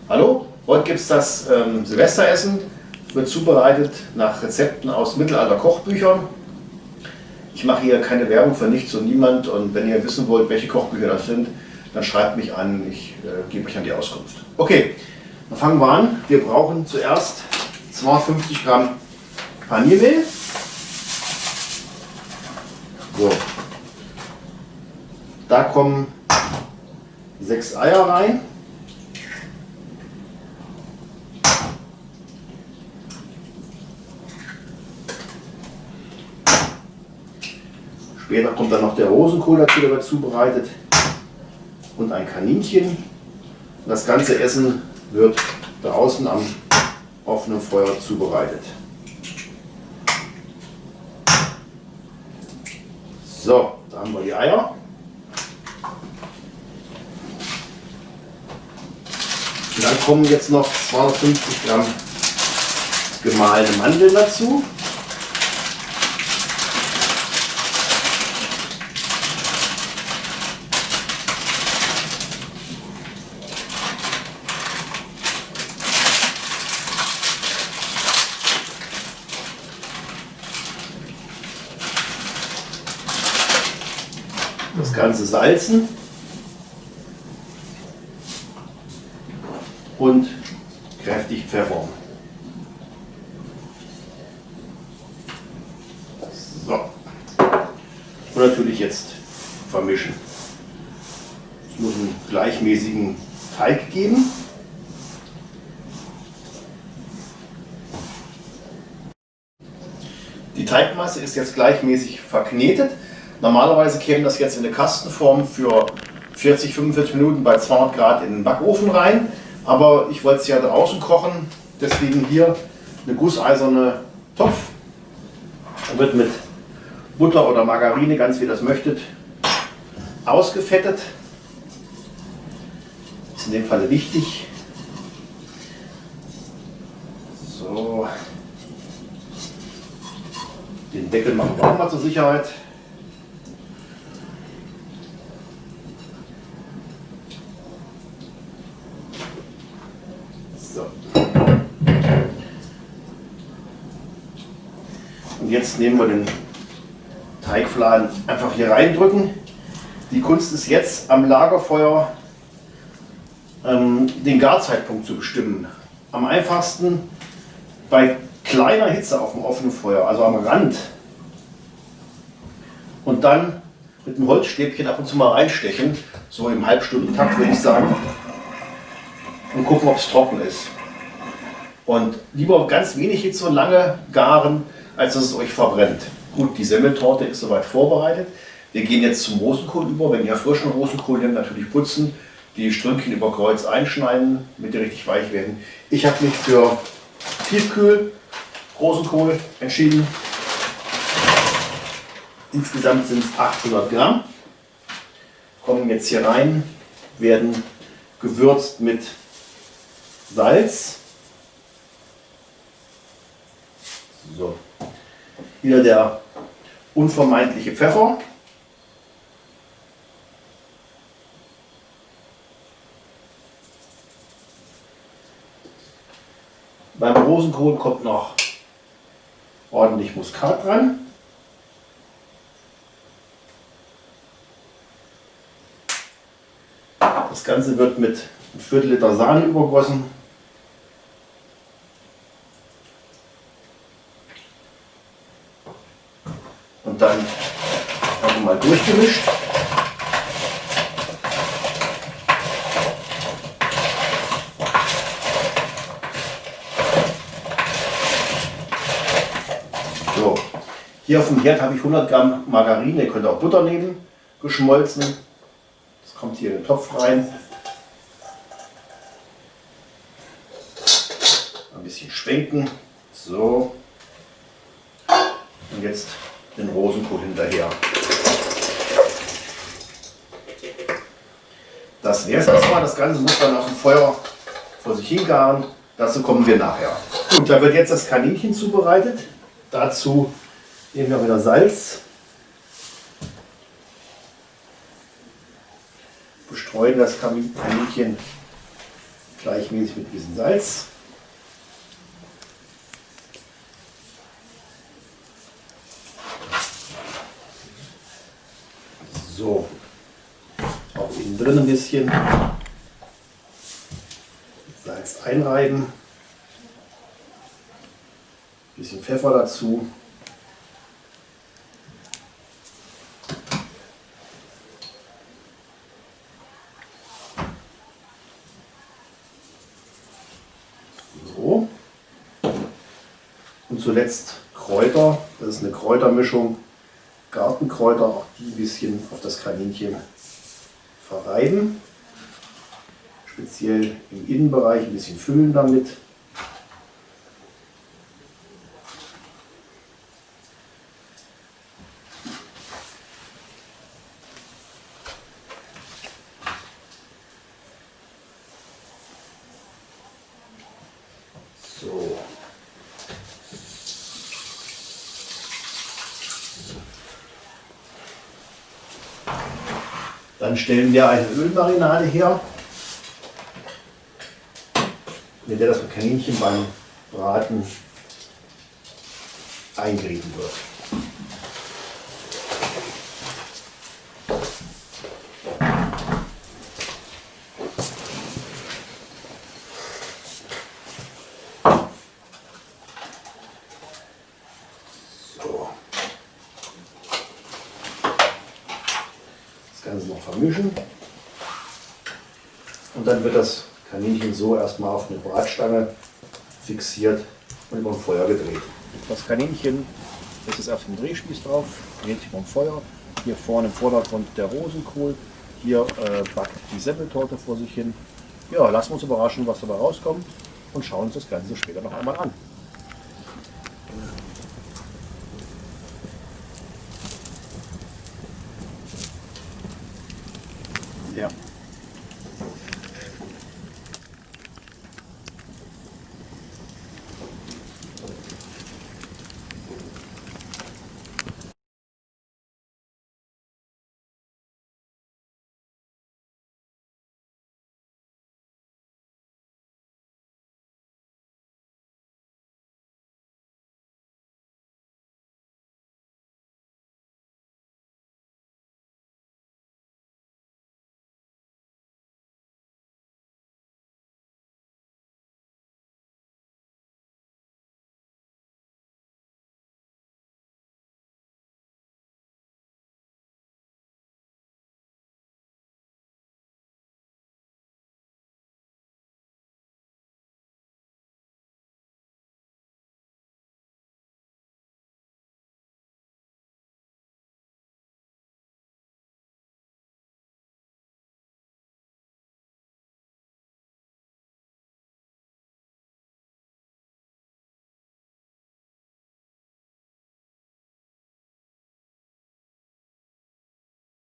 Hallo, heute gibt es das Silvesteressen. Wird zubereitet nach Rezepten aus Mittelalter-Kochbüchern. Ich mache hier keine Werbung für nichts und niemand, und wenn ihr wissen wollt, welche Kochbücher das sind, dann schreibt mich an, ich gebe euch dann die Auskunft. Okay, dann fangen wir an. Wir brauchen zuerst 250 Gramm Paniermehl. So. Da kommen 6 Eier rein. Später kommt dann noch der Rosenkohl dazu, der wird zubereitet, und ein Kaninchen. Das ganze Essen wird draußen am offenen Feuer zubereitet. So, da haben wir die Eier. Und dann kommen jetzt noch 250 Gramm gemahlene Mandeln dazu. Das Ganze salzen und kräftig pfeffern. So. Und natürlich jetzt vermischen. Es muss einen gleichmäßigen Teig geben. Die Teigmasse ist jetzt gleichmäßig verknetet. Normalerweise käme das jetzt in eine Kastenform für 40-45 Minuten bei 200 Grad in den Backofen rein. Aber ich wollte es ja draußen kochen, deswegen hier eine gusseiserne Topf. Er wird mit Butter oder Margarine, ganz wie ihr das möchtet, ausgefettet. Ist in dem Fall wichtig. So. Den Deckel machen wir auch mal zur Sicherheit. So. Und jetzt nehmen wir den Teigfladen einfach hier reindrücken. Die Kunst ist jetzt am Lagerfeuer den Garzeitpunkt zu bestimmen. Am einfachsten bei kleiner Hitze auf dem offenen Feuer, also am Rand. Und dann mit dem Holzstäbchen ab und zu mal reinstechen, so im Halbstundentakt würde ich sagen. Und gucken, ob es trocken ist. Und lieber ganz wenig Hitze und lange garen, als dass es euch verbrennt. Gut, die Semmeltorte ist soweit vorbereitet. Wir gehen jetzt zum Rosenkohl über. Wenn ihr frischen Rosenkohl nehmt, natürlich putzen, die Strümpchen über Kreuz einschneiden, damit die richtig weich werden. Ich habe mich für Tiefkühl Rosenkohl entschieden. Insgesamt sind es 800 Gramm. Kommen jetzt hier rein, werden gewürzt mit Salz. So. Wieder der unvermeidliche Pfeffer. Beim Rosenkohl kommt noch ordentlich Muskat dran. Das Ganze wird mit einem Viertel Liter Sahne übergossen. Und dann einfach mal durchgemischt. So, hier auf dem Herd habe ich 100 Gramm Margarine, ihr könnt auch Butter nehmen, geschmolzen. Das kommt hier in den Topf rein. Ein bisschen schwenken. So. Und jetzt den Rosenkohl hinterher. Das wäre es erstmal. Das Ganze muss dann auf dem Feuer vor sich hingaren. Dazu kommen wir nachher. Gut, da wird jetzt das Kaninchen zubereitet. Dazu nehmen wir wieder Salz. Bestreuen das Kaninchen Gleichmäßig mit ein bisschen Salz. So, auch innen drin ein bisschen Salz einreiben, ein bisschen Pfeffer dazu. So. Und zuletzt Kräuter, das ist eine Kräutermischung. Gartenkräuter, auch die ein bisschen auf das Kaninchen verreiben. Speziell im Innenbereich ein bisschen füllen damit. So. Dann stellen wir eine Ölmarinade her, mit der das Kaninchen beim Braten eingerieben wird. So. Das Ganze noch vermischen und dann wird das Kaninchen so erstmal auf eine Bratstange fixiert und über dem Feuer gedreht. Das Kaninchen ist jetzt auf dem Drehspieß drauf, dreht sich beim Feuer. Hier vorne im Vordergrund der Rosenkohl. Hier backt die Semmeltorte vor sich hin. Ja, lassen wir uns überraschen, was dabei rauskommt und schauen uns das Ganze später noch einmal an.